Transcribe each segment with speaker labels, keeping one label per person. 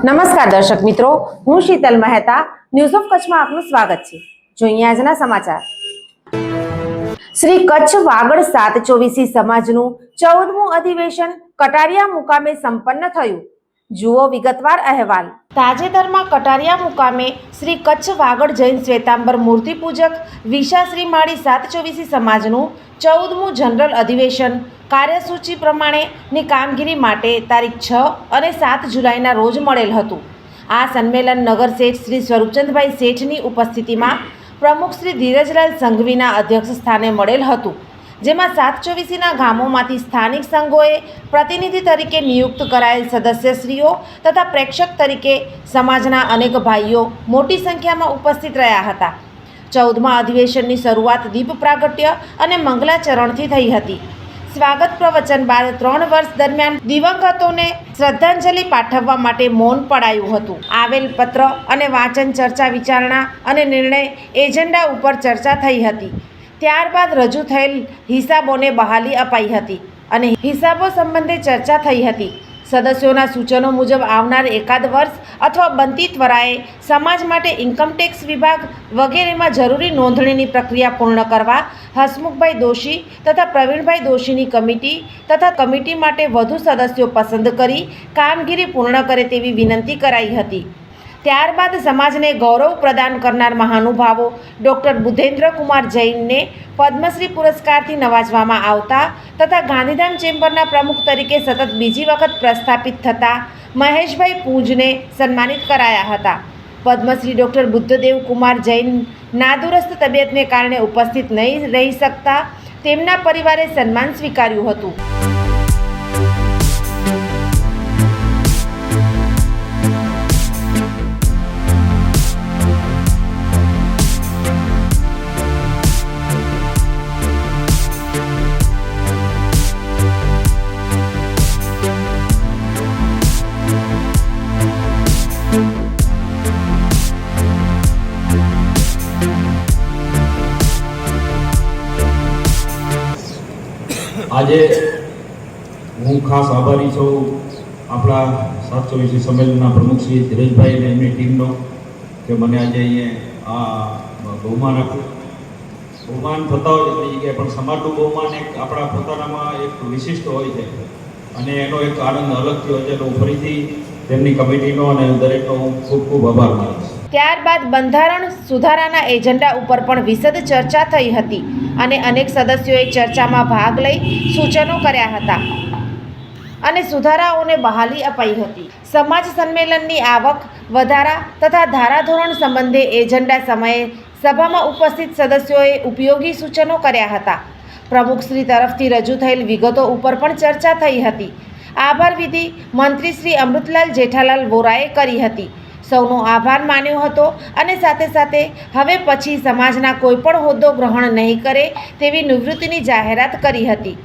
Speaker 1: નમસ્કાર દર્શક મિત્રો, હું શીતલ મહેતા ન્યૂઝ ઓફ કચ્છમાં આપનું સ્વાગત છે। જોઈએ આજના સમાચાર। શ્રી કચ્છ વાગડ 724 સમાજનું 14મું અધિવેશન કટારિયા મુકામે સંપન્ન થયું। જુઓ વિગતવાર અહેવાલ। તાજેતરમાં કટારિયા મુકામે શ્રી કચ્છ વાગડ જૈન શ્વેતાંબર મૂર્તિ પૂજક વિશાશ્રી માળી 724 સમાજનું 14મું જનરલ અધિવેશન કાર્યસૂચિ પ્રમાણેની કામગીરી માટે તારીખ 6 અને 7 જુલાઈના રોજ મળેલ હતું। આ સંમેલન નગર શેઠ શ્રી સ્વરૂપચંદભાઈ શેઠની ઉપસ્થિતિમાં પ્રમુખ શ્રી ધીરજલાલ સંઘવીના અધ્યક્ષ સ્થાને મળેલ હતું, જેમાં 724ના ગામોમાંથી સ્થાનિક સંઘોએ પ્રતિનિધિ તરીકે નિયુક્ત કરાયેલ સદસ્યશ્રીઓ તથા પ્રેક્ષક તરીકે સમાજના અનેક ભાઈઓ મોટી સંખ્યામાં ઉપસ્થિત રહ્યા હતા। 14મા અધિવેશનની શરૂઆત દીપ પ્રાગટ્ય અને મંગલાચરણથી થઈ હતી। સ્વાગત પ્રવચન બાદ 3 વર્ષ દરમિયાન દિવંગતોને શ્રદ્ધાંજલિ પાઠવવા માટે મૌન પડાયું હતું। આવેલ પત્ર અને વાંચન, ચર્ચા વિચારણા અને નિર્ણય એજન્ડા ઉપર ચર્ચા થઈ હતી। ત્યારબાદ રજૂ થયેલ હિસાબોને બહાલી અપાઈ હતી અને હિસાબો સંબંધે ચર્ચા થઈ હતી। સદસ્યોના સૂચનો મુજબ આવનાર એકાદ વર્ષ અથવા બનતી ત્વરાએ સમાજ માટે ઇન્કમટેક્સ વિભાગ વગેરેમાં જરૂરી નોંધણીની પ્રક્રિયા પૂર્ણ કરવા હસમુખભાઈ દોશી તથા પ્રવીણભાઈ દોશીની કમિટી તથા કમિટી માટે વધુ સદસ્યો પસંદ કરી કામગીરી પૂર્ણ કરે તેવી વિનંતી કરાઈ હતી। ત્યારબાદ સમાજને ગૌરવ પ્રદાન કરનાર મહાનુભાવો ડૉક્ટર બુધેન્દ્રકુમાર જૈનને પદ્મશ્રી પુરસ્કારથી નવાજવામાં આવતા તથા ગાંધીધામ ચેમ્બરના પ્રમુખ તરીકે સતત બીજી વખત પ્રસ્થાપિત થતા મહેશભાઈ પૂજને સન્માનિત કરાયા હતા। પદ્મશ્રી ડૉક્ટર બુદ્ધદેવ કુમાર જૈન નાદુરસ્ત તબિયતને કારણે ઉપસ્થિત નહીં રહી શકતા તેમના પરિવારે સન્માન સ્વીકાર્યું હતું।
Speaker 2: આજે હું ખાસ આભારી છું આપણા 724 સંમેલનના પ્રમુખ શ્રી ધીરજભાઈ અને એમની ટીમનો કે મને આજે અહીંયા આ બહુમાન આપ્યું। બહુમાન થતા હોય એટલી જગ્યાએ પણ સમાજનું બહુમાન એક આપણા પોતાનામાં એક વિશિષ્ટ હોય છે અને એનો એક આનંદ અલગથી હોય છે। તો ફરીથી તેમની કમિટીનો અને દરેકનો હું ખૂબ ખૂબ આભાર માનું છું।
Speaker 1: ત્યારબાદ બંધારણ સુધારાના એજન્ડા ઉપર પણ વિશદ ચર્ચા થઈ હતી અને અનેક સદસ્યોએ ચર્ચામાં ભાગ લઈ સૂચનો કર્યા હતા અને સુધારાઓને બહાલી અપાઈ હતી। સમાજ સંમેલનની આવક વધારા તથા ધારાધોરણ સંબંધે એજન્ડા સમયે સભામાં ઉપસ્થિત સદસ્યોએ ઉપયોગી સૂચનો કર્યા હતા। પ્રમુખશ્રી તરફથી રજૂ થયેલ વિગતો ઉપર પણ ચર્ચા થઈ હતી। આભાર વિધિ મંત્રી શ્રી અમૃતલાલ જેઠાલાલ વોરાએ કરી હતી। સૌનો આભાર માન્યો હતો અને સાથે સાથે હવે પછી સમાજના કોઈપણ હોદ્દો ગ્રહણ નહીં કરે તેવી નિવૃત્તિની જાહેરાત કરી હતી।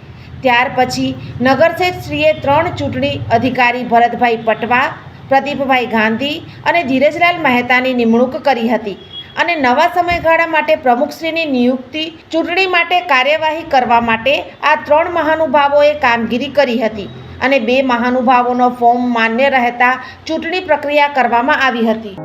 Speaker 1: ત્યાર પછી નગરશેઠશ્રીએ 3 ચૂંટણી અધિકારી ભરતભાઈ પટવા, પ્રદીપભાઈ ગાંધી અને ધીરજલાલ મહેતાની નિમણૂક કરી હતી અને નવા સમયગાળા માટે પ્રમુખશ્રીની નિયુક્તિ ચૂંટણી માટે કાર્યવાહી કરવા માટે આ 3 મહાનુભાવોએ કામગીરી કરી હતી અને 2 મહાનુભાવોનો ફોર્મ માન્ય રહેતા ચૂંટણી પ્રક્રિયા કરવામાં આવી હતી।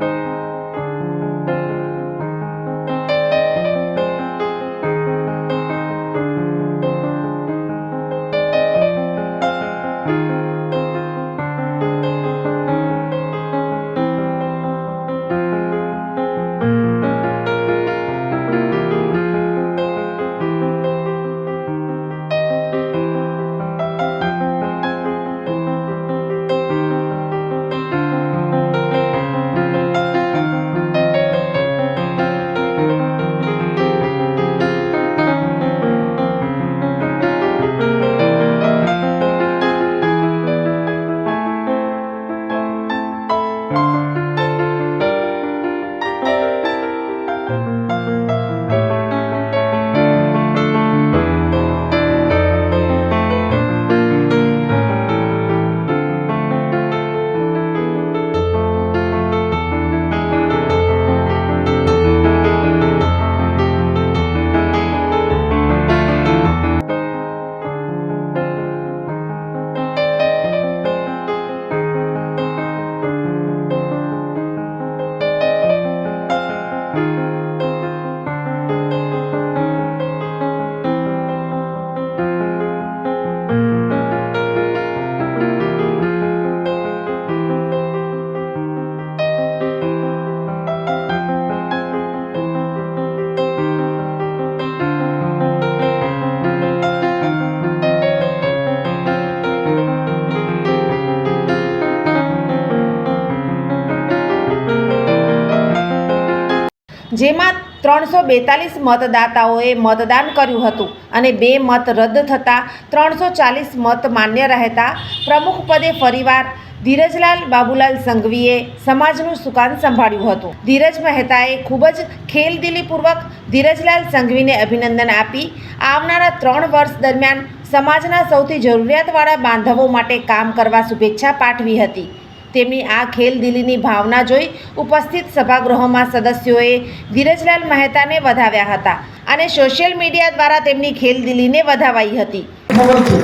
Speaker 1: જેમાં 342 મતદાતાઓએ મતદાન કર્યું હતું અને 2 મત રદ થતાં 340 મત માન્ય રહેતા પ્રમુખ પદે ફરીવાર ધીરજલાલ બાબુલાલ સંઘવીએ સમાજનું સુકાન સંભાળ્યું હતું. ધીરજ મહેતાએ ખૂબ જ ખેલદિલીપૂર્વક ધીરજલાલ સંઘવીને અભિનંદન આપી આવનારા 3 વર્ષ દરમિયાન સમાજના સૌથી જરૂરિયાતવાળા બાંધવો માટે કામ કરવા શુભેચ્છા પાઠવી હતી. તેમની આ ખેલદિલીની ભાવના જોઈ ઉપસ્થિત સભાગૃહમાં સદસ્યોએ ધીરજલાલ મહેતાને વધાવ્યા હતા અને સોશિયલ મીડિયા દ્વારા તેમની ખેલદિલીને વધાવાઈ હતી.
Speaker 3: ખબર છે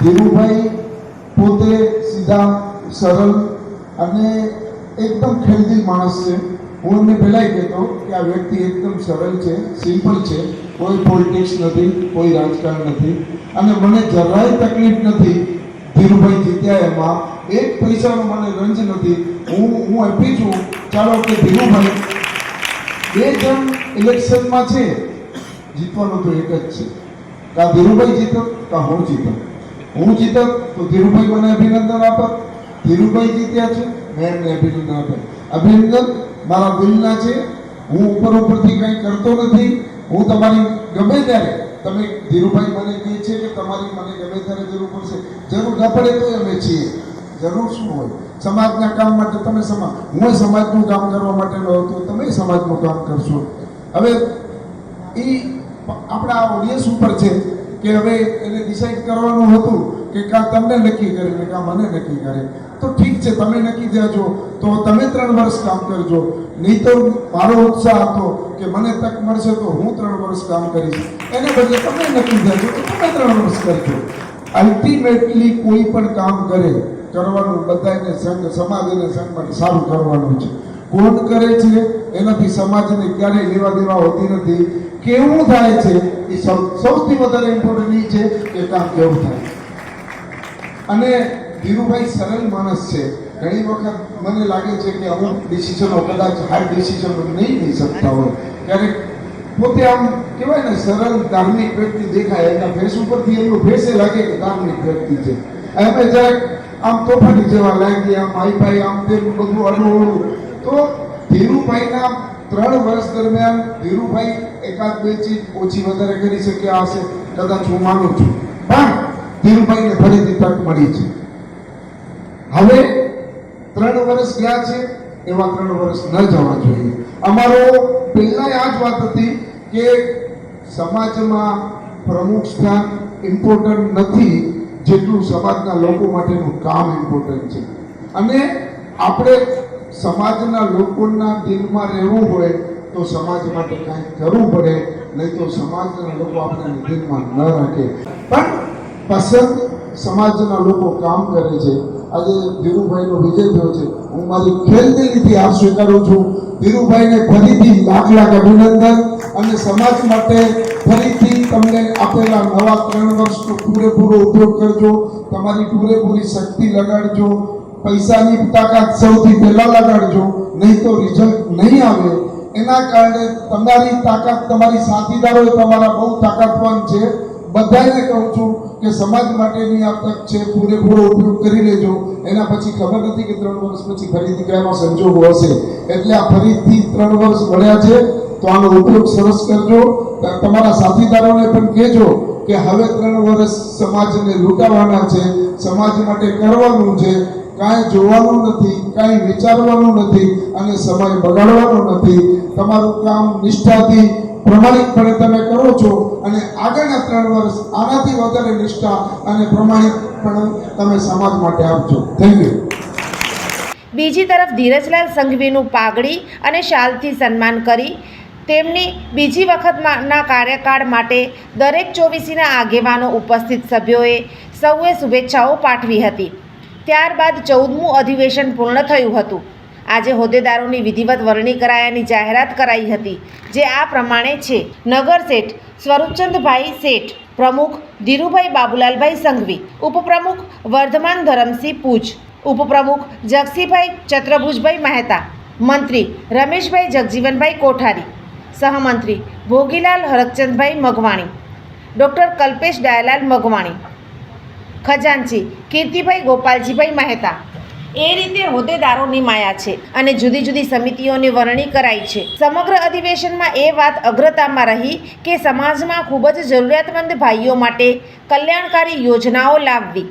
Speaker 3: ધીરુભાઈ પોતે સીધા સરળ અને એકદમ ખેલદિલ માણસ છે. હું એમને પહેલાં કહેતો કે આ વ્યક્તિ એકદમ સરળ છે, સિમ્પલ છે, કોઈ પોલિટિક્સ નથી, કોઈ રાજકારણ નથી અને મને જરાય તકલીફ નથી ધીરુભાઈ જીત્યા એમાં. એક પૈસાનો મને રંજ નથી. હું હેપી છું. ચાલો કે ધીરુભાઈ 2 જણ ઇલેક્શનમાં છે, જીતવાનું તો એક જ છે. કાં ધીરુભાઈ જીતો કાં હું જીતો. હું જીતત તો ધીરુભાઈ મને અભિનંદન આપત. ધીરુભાઈ જીત્યા છે, મેં એમને અભિનંદન આપે. અભિનંદન મારા દિલના છે. હું ઉપરથી કંઈ કરતો નથી. હું તમારી ગમે ત્યારે તમે ધીરુભાઈ મને કહે છે કે તમારી મને ગમે ત્યારે જરૂર પડશે, જરૂર ન પડે તો અમે છીએ. જરૂર શું હોય? સમાજના કામ માટે તમે હું સમાજનું કામ કરવા માટેનો હતો, તમે સમાજનું કામ કરશો. હવે એ આપણા ઓડિયન્સ ઉપર છે કે હવે એને ડિસાઈડ કરવાનું હતું કે કાં તમને નક્કી કરીને કાં મને નક્કી કરે. તો ઠીક છે, તમે નક્કી દેજો તો તમે 3 વર્ષ કામ કરજો. નહીં તો મારો ઉત્સાહ હતો કે મને તક મળશે તો હું 3 વર્ષ કામ કરીશ. એને બદલે તમે નક્કી દેજો તો તમે 3 વર્ષ કરજો. અલ્ટિમેટલી કોઈ પણ કામ કરવાનું બધાને સંઘ સમાજ અને સંઘ માટે સારું કરવાનું છે. કોણ કરે છે એનાથી સમાજને ક્યારેય લેવા દેવા હોતી નથી. કેવું થાય છે એ સૌથી વધારે ઇમ્પોર્ટન્ટ છે કે કામ કેવું થાય. અને ધીરુભાઈ સરળ માણસ છે. ઘણી વખત મને લાગે છે કે અમુક ડિસિઝનો કદાચ હાર્ડ ડિસિઝનો નહીં લઈ શકતા હોય. ક્યારેક પોતે આમ કહેવાય ને સરળ ધાર્મિક વ્યક્તિ દેખાય, એના ફેસ ઉપરથી એમનું ફેસે લાગે કે ધાર્મિક વ્યક્તિ છે. એમ જરાક આમ તોફાની જેવા લાગી, આમ હાઈફાઈ, આમ તેમ બધું અડું. તો ધીરુભાઈના 3 વર્ષ દરમિયાન ધીરુભાઈ એકાદ 2 ચીજ ઓછી વધારે કરી શક્યા હશે, કદાચ હું માનું છું. પણ ધીરુભાઈને ફરીથી તક મળી છે. હવે 3 વર્ષ ગયા છે, એવા 3 વર્ષ ન જવા જોઈએ. અમારો પહેલાં આ જ વાત હતી કે સમાજમાં પ્રમુખ સ્થાન ઇમ્પોર્ટન્ટ નથી જેટલું સમાજના લોકો માટેનું કામ ઇમ્પોર્ટન્ટ છે. અને આપણે સમાજના લોકોના દિલમાં રહેવું હોય તો સમાજ માટે કાંઈક કરવું પડે, નહીં તો સમાજના લોકો આપણને દિલમાં ન રાખે. પણ પસંદ સમાજના લોકો કામ કરે છે. આજે ધીરુભાઈનો વિજય થયો છે. હું મારી ખેલદિલીથી આ સ્વીકારું છું. ધીરુભાઈને ફરીથી લાખ અભિનંદન અને સમાજ માટે ફરીથી તમને આપેલા નવા 3 વર્ષનો પૂરેપૂરો ઉપયોગ કરજો. તમારી પૂરેપૂરી શક્તિ લગાડજો. પૈસાની તાકાત સૌથી પહેલા લગાડજો, નહીં તો રિઝલ્ટ નહીં આવે. એના કારણે તમારી તાકાત, તમારી સાથીદારો તમારા બહુ તાકાતવાન છે. બધાને કહું છું કે સમાજ માટેની આ તક છે, પૂરેપૂરો ઉપયોગ કરી લેજો. એના પછી ખબર નથી કે 3 વર્ષ પછી ફરીથી કયાનો સંજોગો હશે. એટલે આ ફરીથી 3 વર્ષ મળ્યા છે તો આનો ઉપયોગ સરસ કરજો. તમારા સાથીદારોને પણ કહેજો કે હવે 3 વર્ષ સમાજને લૂંટાવાના છે, સમાજ માટે કરવાનું છે. કાંઈ જોવાનું નથી, કાંઈ વિચારવાનું નથી અને સમય બગાડવાનો નથી. તમારું કામ નિષ્ઠાથી પ્રમાણિકપણે તમે કરો છો અને આગળના 3 વર્ષ આનાથી વધારે નિષ્ઠા અને પ્રમાણિકપણે તમે સમાજ માટે આપજો. Thank you.
Speaker 1: બીજી તરફ ધીરજલાલ સંઘવીનું પાઘડી અને શાલથી સન્માન કરી તેમની બીજી વખતના કાર્યકાળ માટે દરેક 24ના આગેવાનો ઉપસ્થિત સભ્યોએ સૌએ શુભેચ્છાઓ પાઠવી હતી. ત્યારબાદ 14મું અધિવેશન પૂર્ણ થયું હતું. આજે હોદ્દેદારોની વિધિવત વરણી કરાયાની જાહેરાત કરાઈ હતી, જે આ પ્રમાણે છે. નગર શેઠ સ્વરૂપચંદભાઈ શેઠ, પ્રમુખ ધીરુભાઈ બાબુલાલભાઈ સંઘવી, ઉપપ્રમુખ વર્ધમાન ધરમસિંહ પૂજ, ઉપપ્રમુખ જગસીભાઈ ચત્રભુજભાઈ મહેતા, મંત્રી રમેશભાઈ જગજીવનભાઈ કોઠારી, સહમંત્રી ભોગીલાલ હરકચંદભાઈ મગવાણી, ડૉક્ટર કલ્પેશ ડાયાલાલ મગવાણી, ખજાનચી કીર્તિભાઈ ગોપાલજીભાઈ મહેતા, એ રીતે હોદ્દેદારો નિમાયા છે અને જુદી જુદી સમિતિઓની વરણી કરાઈ છે. સમગ્ર અધિવેશનમાં એ વાત અગ્રતામાં રહી કે સમાજમાં ખૂબ જ જરૂરિયાતમંદ ભાઈઓ માટે કલ્યાણકારી યોજનાઓ લાવવી.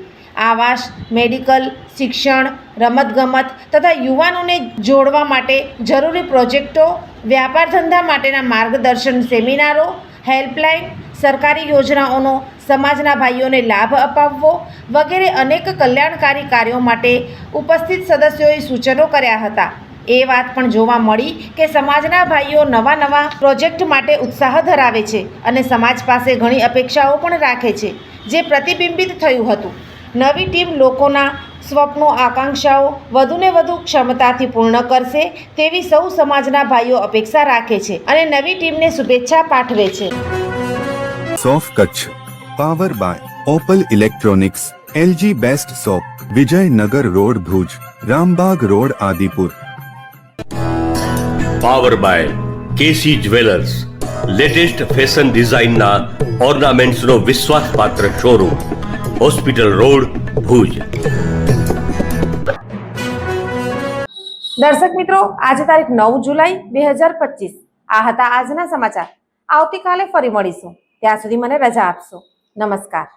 Speaker 1: આવાસ, મેડિકલ, શિક્ષણ, રમતગમત તથા યુવાનોને જોડવા માટે જરૂરી પ્રોજેક્ટો, વ્યાપાર ધંધા માટેના માર્ગદર્શન સેમિનારો, હેલ્પલાઇન, સરકારી યોજનાઓનો સમાજના ભાઈઓને લાભ અપાવવો વગેરે અનેક કલ્યાણકારી કાર્યો માટે ઉપસ્થિત સદસ્યોએ સૂચનો કર્યા હતા. એ વાત પણ જોવા મળી કે સમાજના ભાઈઓ નવા પ્રોજેક્ટ માટે ઉત્સાહ ધરાવે છે અને સમાજ પાસે ઘણી અપેક્ષાઓ પણ રાખે છે, જે પ્રતિબિંબિત થયું હતું. નવી ટીમ લોકોના સ્વપ્નો, આકાંક્ષાઓ વધુને વધુ ક્ષમતાથી પૂર્ણ કરશે તેવી સૌ સમાજના ભાઈઓ અપેક્ષા રાખે છે અને નવી ટીમને શુભેચ્છા પાઠવે છે.
Speaker 4: સોફ Kutch power by Opal electronics, LG best shop, Vijaynagar road Bhuj, Rambag road Adipur.
Speaker 5: Power by KC jewellers, latest fashion ડિઝાઇનના ઓર્નામેન્ટ્સનો વિશ્વાસપાત્ર શોરૂમ, હોસ્પિટલ રોડ ભુજ.
Speaker 1: દર્શક મિત્રો, આજે તારીખ 9 જુલાઈ 2025 આ હતા આજના સમાચાર. આવતીકાલે ફરી મળીશું. ત્યાં સુધી મને રજા આપશો. નમસ્કાર.